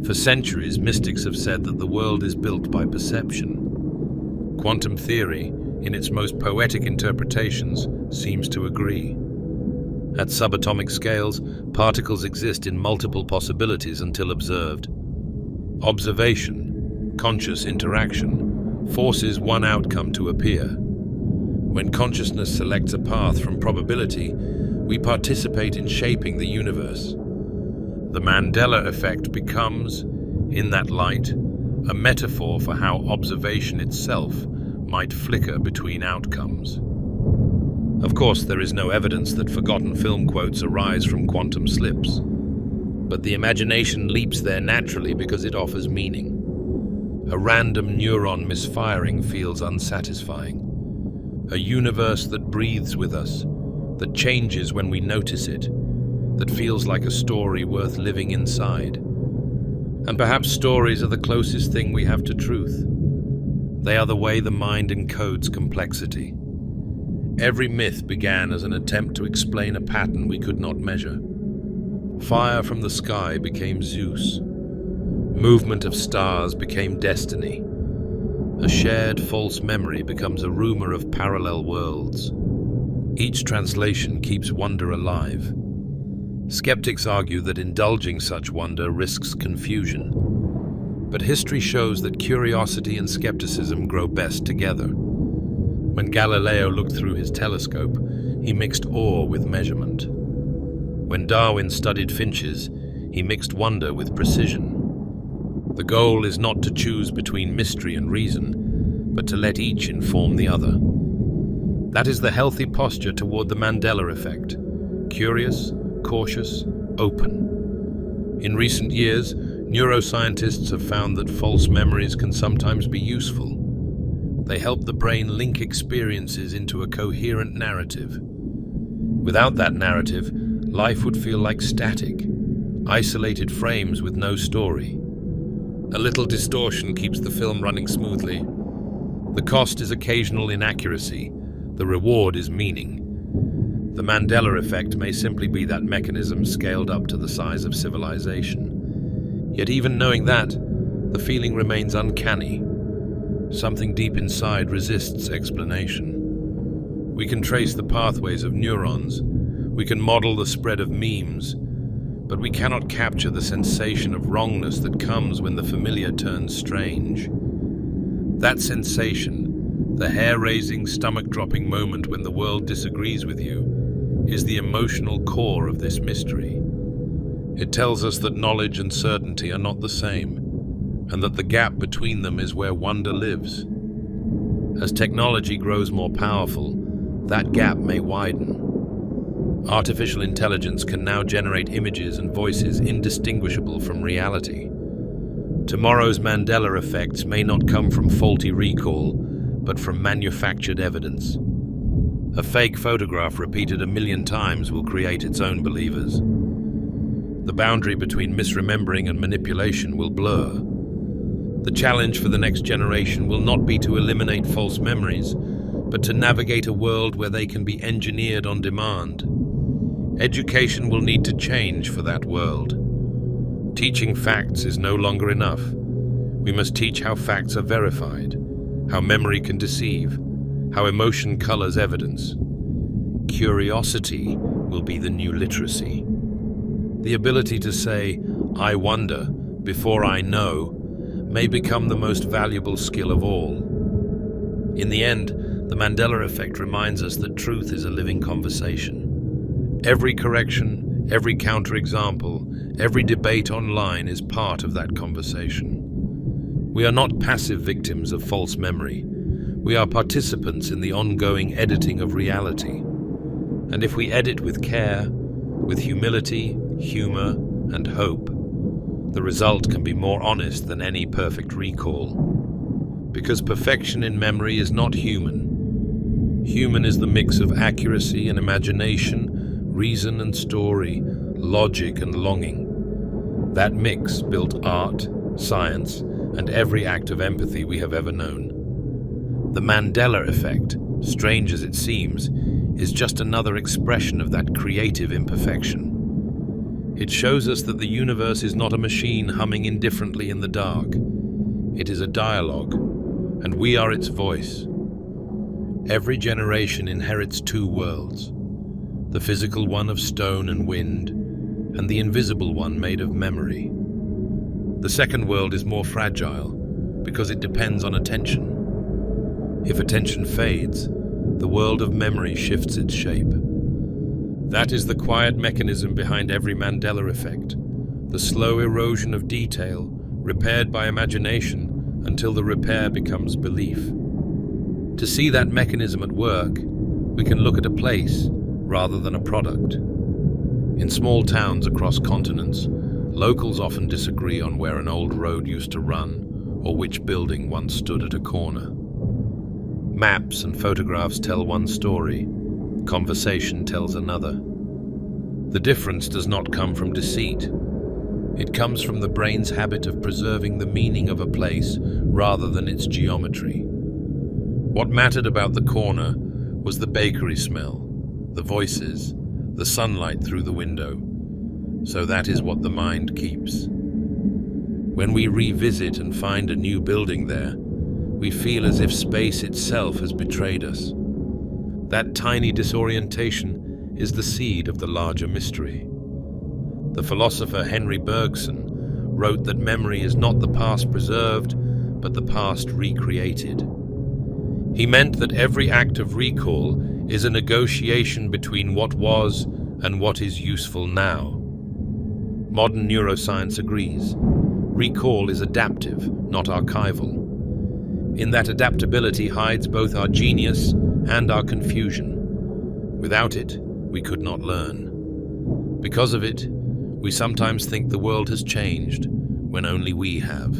For centuries, mystics have said that the world is built by perception. Quantum theory, in its most poetic interpretations, seems to agree. At subatomic scales, particles exist in multiple possibilities until observed. Observation, conscious interaction, forces one outcome to appear. When consciousness selects a path from probability, we participate in shaping the universe. The Mandela effect becomes, in that light, a metaphor for how observation itself might flicker between outcomes. Of course, there is no evidence that forgotten film quotes arise from quantum slips, but the imagination leaps there naturally because it offers meaning. A random neuron misfiring feels unsatisfying. A universe that breathes with us, that changes when we notice it, that feels like a story worth living inside. And perhaps stories are the closest thing we have to truth. They are the way the mind encodes complexity. Every myth began as an attempt to explain a pattern we could not measure. Fire from the sky became Zeus. Movement of stars became destiny. A shared false memory becomes a rumor of parallel worlds. Each translation keeps wonder alive. Skeptics argue that indulging such wonder risks confusion. But history shows that curiosity and skepticism grow best together. When Galileo looked through his telescope, he mixed awe with measurement. When Darwin studied finches, he mixed wonder with precision. The goal is not to choose between mystery and reason, but to let each inform the other. That is the healthy posture toward the Mandela effect. Curious, cautious, open. In recent years, neuroscientists have found that false memories can sometimes be useful. They help the brain link experiences into a coherent narrative. Without that narrative, life would feel like static, isolated frames with no story. A little distortion keeps the film running smoothly. The cost is occasional inaccuracy. The reward is meaning. The Mandela effect may simply be that mechanism scaled up to the size of civilization. Yet even knowing that, the feeling remains uncanny. Something deep inside resists explanation. We can trace the pathways of neurons. We can model the spread of memes. But we cannot capture the sensation of wrongness that comes when the familiar turns strange. That sensation, the hair-raising, stomach-dropping moment when the world disagrees with you, is the emotional core of this mystery. It tells us that knowledge and certainty are not the same, and that the gap between them is where wonder lives. As technology grows more powerful, that gap may widen. Artificial intelligence can now generate images and voices indistinguishable from reality. Tomorrow's Mandela effects may not come from faulty recall, but from manufactured evidence. A fake photograph repeated 1,000,000 times will create its own believers. The boundary between misremembering and manipulation will blur. The challenge for the next generation will not be to eliminate false memories, but to navigate a world where they can be engineered on demand. Education will need to change for that world. Teaching facts is no longer enough. We must teach how facts are verified, how memory can deceive, how emotion colors evidence. Curiosity will be the new literacy. The ability to say, "I wonder," before I know, may become the most valuable skill of all. In the end, the Mandela effect reminds us that truth is a living conversation. Every correction, Every counterexample, every debate online is part of that conversation. We are not passive victims of false memory. We are participants in the ongoing editing of reality. And if we edit with care, with humility, humor, and hope, the result can be more honest than any perfect recall. Because perfection in memory is not human. Human is the mix of accuracy and imagination, reason and story, logic and longing. That mix built art, science, and every act of empathy we have ever known. The Mandela effect, strange as it seems, is just another expression of that creative imperfection. It shows us that the universe is not a machine humming indifferently in the dark. It is a dialogue, and we are its voice. Every generation inherits two worlds, the physical one of stone and wind, and the invisible one made of memory. The second world is more fragile because it depends on attention. If attention fades, the world of memory shifts its shape. That is the quiet mechanism behind every Mandela effect, the slow erosion of detail, repaired by imagination until the repair becomes belief. To see that mechanism at work, we can look at a place rather than a product. In small towns across continents, locals often disagree on where an old road used to run or which building once stood at a corner. Maps and photographs tell one story, conversation tells another. The difference does not come from deceit. It comes from the brain's habit of preserving the meaning of a place rather than its geometry. What mattered about the corner was the bakery smell, the voices, the sunlight through the window. So that is what the mind keeps. When we revisit and find a new building there, we feel as if space itself has betrayed us. That tiny disorientation is the seed of the larger mystery. The philosopher Henry Bergson wrote that memory is not the past preserved, but the past recreated. He meant that every act of recall is a negotiation between what was and what is useful now. Modern neuroscience agrees. Recall is adaptive, not archival. In that adaptability hides both our genius and our confusion. Without it, we could not learn. Because of it, we sometimes think the world has changed, when only we have.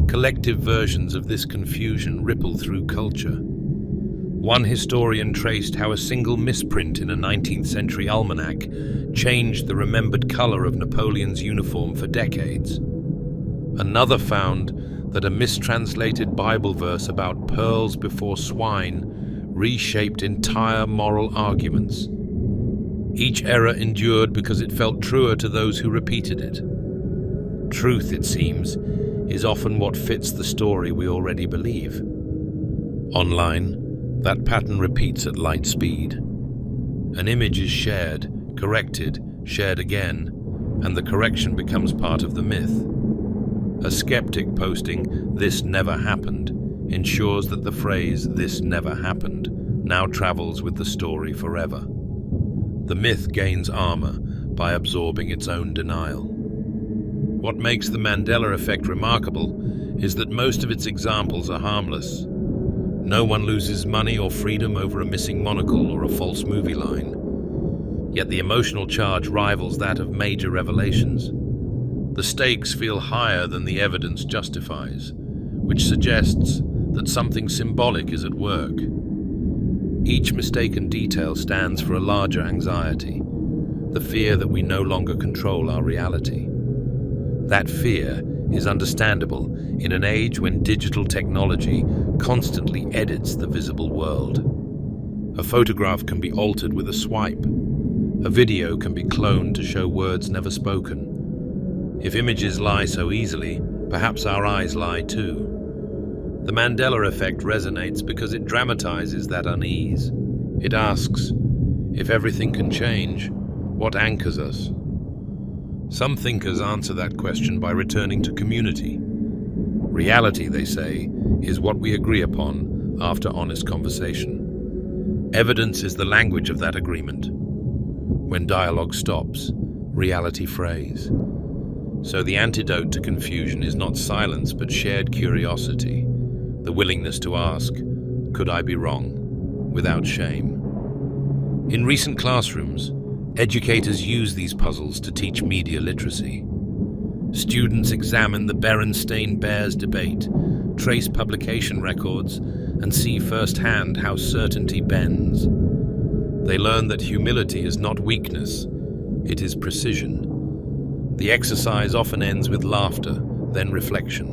Collective versions of this confusion ripple through culture. One historian traced how a single misprint in a 19th century almanac changed the remembered color of Napoleon's uniform for decades. Another found that a mistranslated Bible verse about pearls before swine reshaped entire moral arguments. Each error endured because it felt truer to those who repeated it. Truth, it seems, is often what fits the story we already believe. Online, that pattern repeats at light speed. An image is shared, corrected, shared again, and the correction becomes part of the myth. A skeptic posting, "This never happened," ensures that the phrase, "this never happened," now travels with the story forever. The myth gains armor by absorbing its own denial. What makes the Mandela effect remarkable is that most of its examples are harmless. No one loses money or freedom over a missing monocle or a false movie line. Yet the emotional charge rivals that of major revelations. The stakes feel higher than the evidence justifies, which suggests that something symbolic is at work. Each mistaken detail stands for a larger anxiety, the fear that we no longer control our reality. That fear is understandable in an age when digital technology constantly edits the visible world. A photograph can be altered with a swipe. A video can be cloned to show words never spoken. If images lie so easily, perhaps our eyes lie too. The Mandela effect resonates because it dramatizes that unease. It asks, if everything can change, what anchors us? Some thinkers answer that question by returning to community. Reality, they say, is what we agree upon after honest conversation. Evidence is the language of that agreement. When dialogue stops, reality frays. So the antidote to confusion is not silence but shared curiosity, the willingness to ask, could I be wrong, without shame. In recent classrooms, educators use these puzzles to teach media literacy. Students examine the Berenstain-Bears debate, trace publication records, and see firsthand how certainty bends. They learn that humility is not weakness, it is precision. The exercise often ends with laughter, then reflection.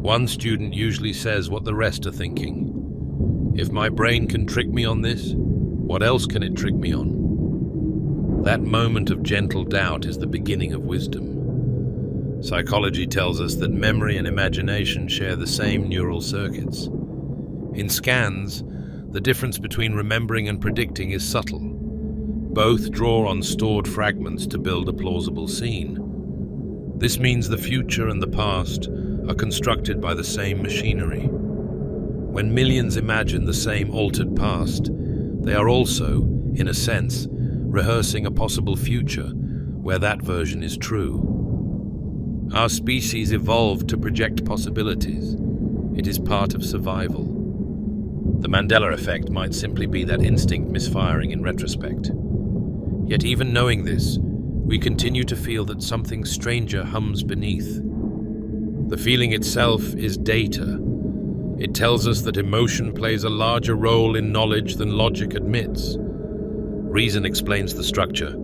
One student usually says what the rest are thinking. If my brain can trick me on this, what else can it trick me on? That moment of gentle doubt is the beginning of wisdom. Psychology tells us that memory and imagination share the same neural circuits. In scans, the difference between remembering and predicting is subtle. Both draw on stored fragments to build a plausible scene. This means the future and the past are constructed by the same machinery. When millions imagine the same altered past, they are also, in a sense, rehearsing a possible future where that version is true. Our species evolved to project possibilities. It is part of survival. The Mandela effect might simply be that instinct misfiring in retrospect. Yet even knowing this, we continue to feel that something stranger hums beneath. The feeling itself is data. It tells us that emotion plays a larger role in knowledge than logic admits. Reason explains the structure.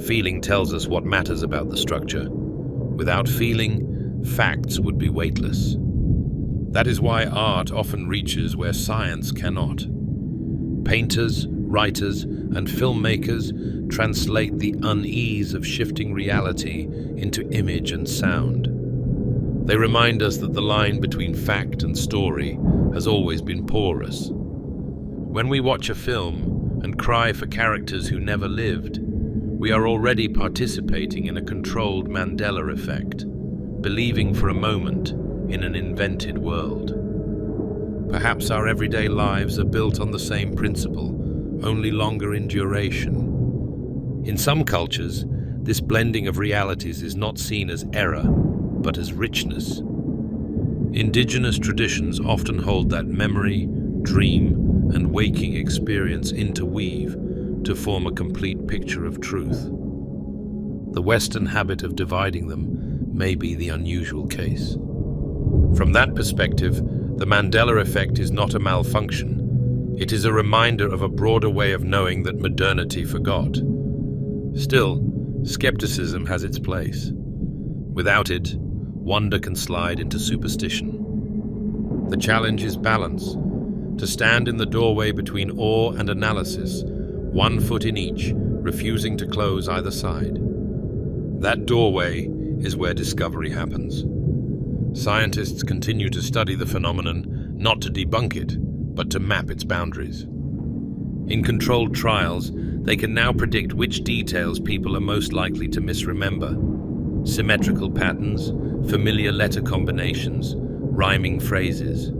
Feeling tells us what matters about the structure. Without feeling, facts would be weightless. That is why art often reaches where science cannot. Painters, writers, and filmmakers translate the unease of shifting reality into image and sound. They remind us that the line between fact and story has always been porous. When we watch a film and cry for characters who never lived, we are already participating in a controlled Mandela effect, believing for a moment in an invented world. Perhaps our everyday lives are built on the same principle, only longer in duration. In some cultures, this blending of realities is not seen as error, but as richness. Indigenous traditions often hold that memory, dream, and waking experience interweave to form a complete picture of truth. The Western habit of dividing them may be the unusual case. From that perspective, the Mandela effect is not a malfunction. It is a reminder of a broader way of knowing that modernity forgot. Still, skepticism has its place. Without it, wonder can slide into superstition. The challenge is balance, to stand in the doorway between awe and analysis, one foot in each, refusing to close either side. That doorway is where discovery happens. Scientists continue to study the phenomenon, not to debunk it, but to map its boundaries. In controlled trials, they can now predict which details people are most likely to misremember. Symmetrical patterns, familiar letter combinations, rhyming phrases.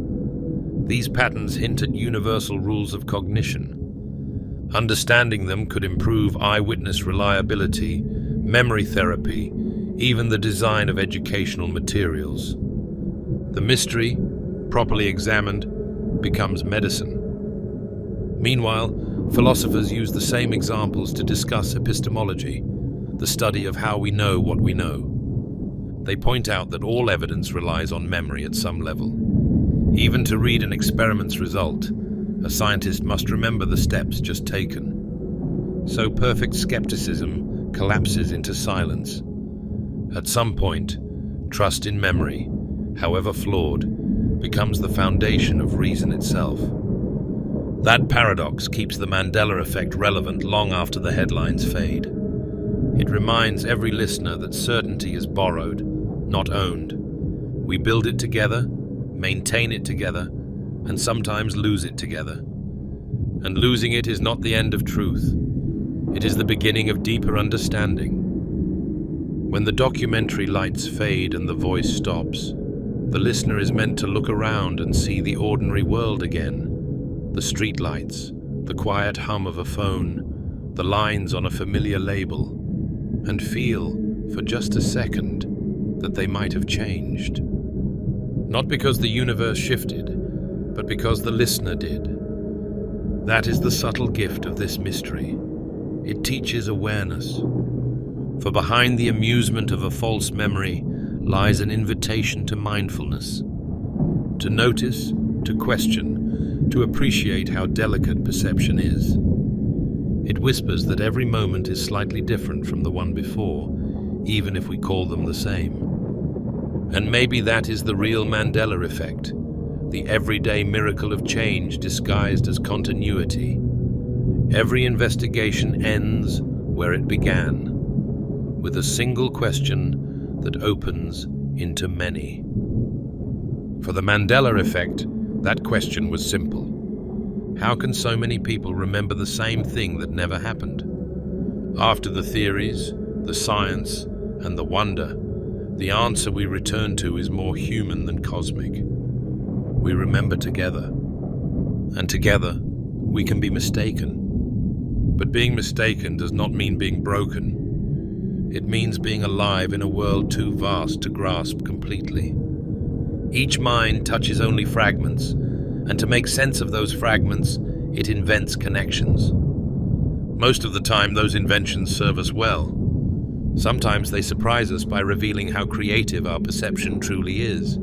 These patterns hint at universal rules of cognition. Understanding them could improve eyewitness reliability, memory therapy, even the design of educational materials. The mystery, properly examined, becomes medicine. Meanwhile, philosophers use the same examples to discuss epistemology, the study of how we know what we know. They point out that all evidence relies on memory at some level. Even to read an experiment's result, a scientist must remember the steps just taken. So perfect skepticism collapses into silence. At some point, trust in memory, however flawed, becomes the foundation of reason itself. That paradox keeps the Mandela effect relevant long after the headlines fade. It reminds every listener that certainty is borrowed, not owned. We build it together, maintain it together, and sometimes lose it together. And losing it is not the end of truth. It is the beginning of deeper understanding. When the documentary lights fade and the voice stops, the listener is meant to look around and see the ordinary world again. The streetlights, the quiet hum of a phone, the lines on a familiar label, and feel, for just a second, that they might have changed. Not because the universe shifted, but because the listener did. That is the subtle gift of this mystery. It teaches awareness. For behind the amusement of a false memory lies an invitation to mindfulness, to notice, to question, to appreciate how delicate perception is. It whispers that every moment is slightly different from the one before, even if we call them the same. And maybe that is the real Mandela effect, the everyday miracle of change disguised as continuity. Every investigation ends where it began, with a single question that opens into many. For the Mandela effect, that question was simple. How can so many people remember the same thing that never happened? After the theories, the science, and the wonder, the answer we return to is more human than cosmic. We remember together, and together we can be mistaken. But being mistaken does not mean being broken. It means being alive in a world too vast to grasp completely. Each mind touches only fragments, and to make sense of those fragments, it invents connections. Most of the time, those inventions serve us well. Sometimes they surprise us by revealing how creative our perception truly is.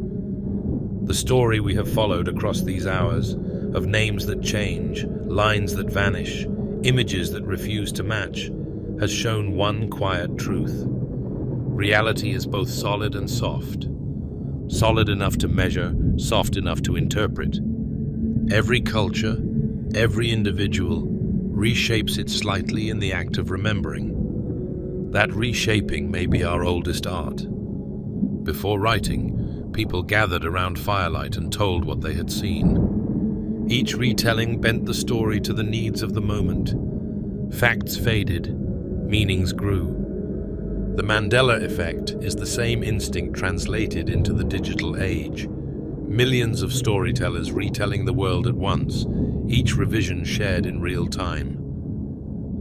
The story we have followed across these hours, of names that change, lines that vanish, images that refuse to match, has shown one quiet truth. Reality is both solid and soft. Solid enough to measure, soft enough to interpret. Every culture, every individual, reshapes it slightly in the act of remembering. That reshaping may be our oldest art. Before writing, people gathered around firelight and told what they had seen. Each retelling bent the story to the needs of the moment. Facts faded, meanings grew. The Mandela effect is the same instinct translated into the digital age. Millions of storytellers retelling the world at once, each revision shared in real time.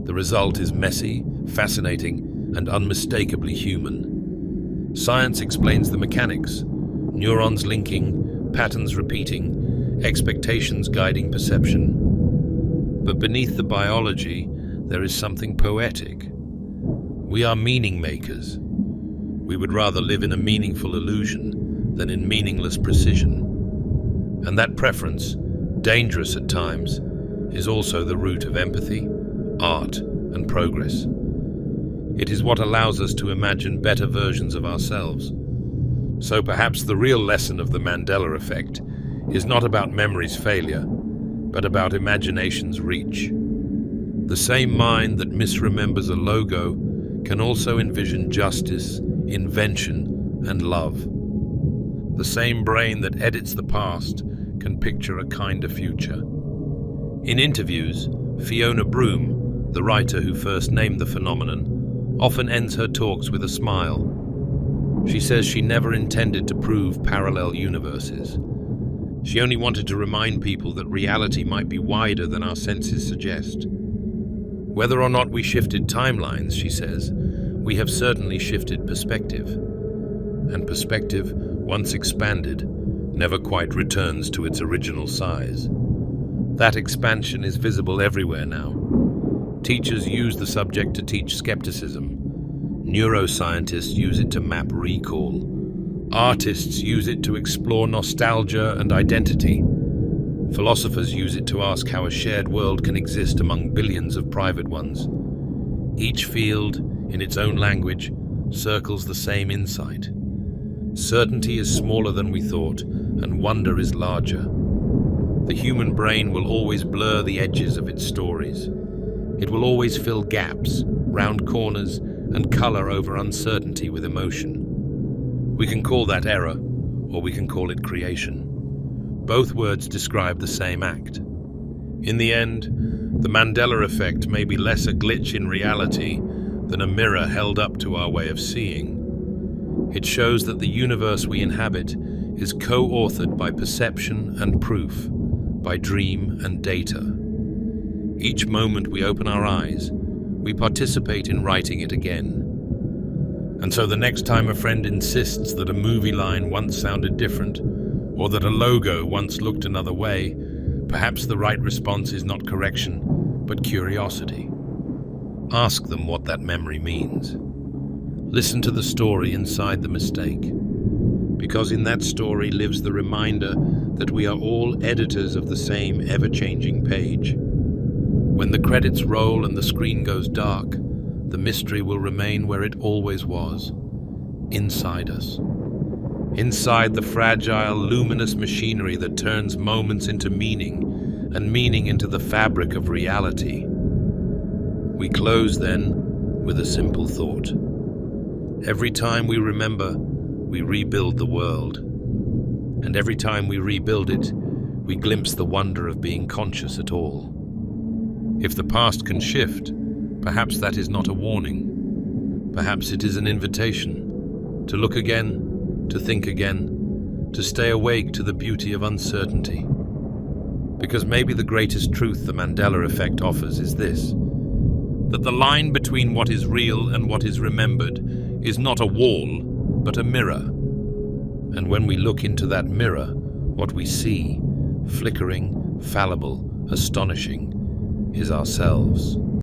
The result is messy, fascinating, and unmistakably human. Science explains the mechanics, neurons linking, patterns repeating, expectations guiding perception. But beneath the biology, there is something poetic. We are meaning makers. We would rather live in a meaningful illusion than in meaningless precision. And that preference, dangerous at times, is also the root of empathy, art, and progress. It is what allows us to imagine better versions of ourselves. So perhaps the real lesson of the Mandela effect is not about memory's failure, but about imagination's reach. The same mind that misremembers a logo can also envision justice, invention, and love. The same brain that edits the past can picture a kinder future. In interviews, Fiona Broome, the writer who first named the phenomenon, often ends her talks with a smile. She says she never intended to prove parallel universes. She only wanted to remind people that reality might be wider than our senses suggest. Whether or not we shifted timelines, she says, we have certainly shifted perspective. And perspective, once expanded, never quite returns to its original size. That expansion is visible everywhere now. Teachers use the subject to teach skepticism. Neuroscientists use it to map recall. Artists use it to explore nostalgia and identity. Philosophers use it to ask how a shared world can exist among billions of private ones. Each field, in its own language, circles the same insight. Certainty is smaller than we thought, and wonder is larger. The human brain will always blur the edges of its stories. It will always fill gaps, round corners, and color over uncertainty with emotion. We can call that error, or we can call it creation. Both words describe the same act. In the end, the Mandela effect may be less a glitch in reality than a mirror held up to our way of seeing. It shows that the universe we inhabit is co-authored by perception and proof, by dream and data. Each moment we open our eyes, we participate in writing it again. And so the next time a friend insists that a movie line once sounded different, or that a logo once looked another way, perhaps the right response is not correction, but curiosity. Ask them what that memory means. Listen to the story inside the mistake, because in that story lives the reminder that we are all editors of the same ever-changing page. When the credits roll and the screen goes dark, the mystery will remain where it always was, inside us. Inside the fragile, luminous machinery that turns moments into meaning, and meaning into the fabric of reality. We close, then, with a simple thought. Every time we remember, we rebuild the world. And every time we rebuild it, we glimpse the wonder of being conscious at all. If the past can shift, perhaps that is not a warning. Perhaps it is an invitation to look again, to think again, to stay awake to the beauty of uncertainty. Because maybe the greatest truth the Mandela effect offers is this: that the line between what is real and what is remembered is not a wall, but a mirror. And when we look into that mirror, what we see, flickering, fallible, astonishing, is ourselves.